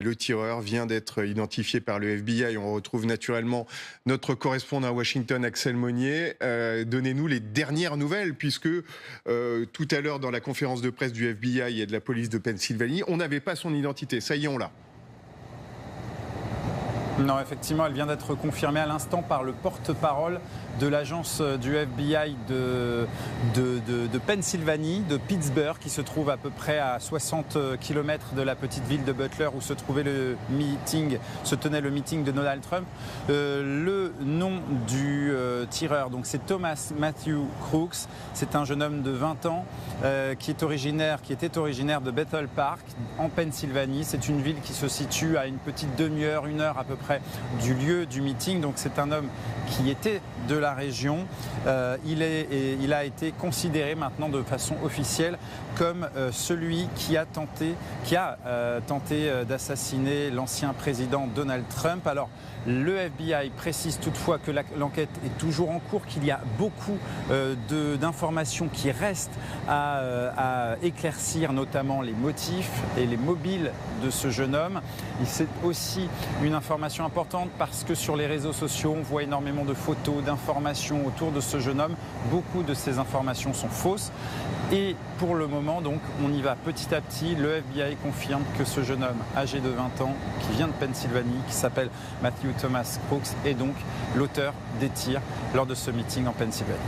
Le tireur vient d'être identifié par le FBI. On retrouve naturellement notre correspondant à Washington, Axel Monnier. Donnez-nous les dernières nouvelles, puisque tout à l'heure, dans la conférence de presse du FBI et de la police de Pennsylvanie, on n'avait pas son identité. Ça y est, on l'a. Non, effectivement, elle vient d'être confirmée à l'instant par le porte-parole de l'agence du FBI de Pennsylvanie, de Pittsburgh, qui se trouve à peu près à 60 km de la petite ville de Butler où se tenait le meeting de Donald Trump. Le nom du tireur, donc c'est Thomas Matthew Crooks. C'est un jeune homme de 20 ans qui était originaire de Bethel Park en Pennsylvanie. C'est une ville qui se situe à une petite demi-heure, 1 heure à peu près du lieu du meeting. Donc c'est un homme qui était de la région. Il a été considéré maintenant de façon officielle comme celui qui a tenté d'assassiner l'ancien président Donald Trump. Alors, le FBI précise toutefois que l'enquête est toujours en cours, qu'il y a beaucoup d'informations qui restent à éclaircir, notamment les motifs et les mobiles de ce jeune homme. C'est aussi une information importante parce que sur les réseaux sociaux, on voit énormément de photos, d'informations autour de ce jeune homme. Beaucoup de ces informations sont fausses. Et pour le moment, donc, on y va petit à petit. Le FBI confirme que ce jeune homme âgé de 20 ans, qui vient de Pennsylvanie, qui s'appelle Matthew Thomas Crooks, est donc l'auteur des tirs lors de ce meeting en Pennsylvanie.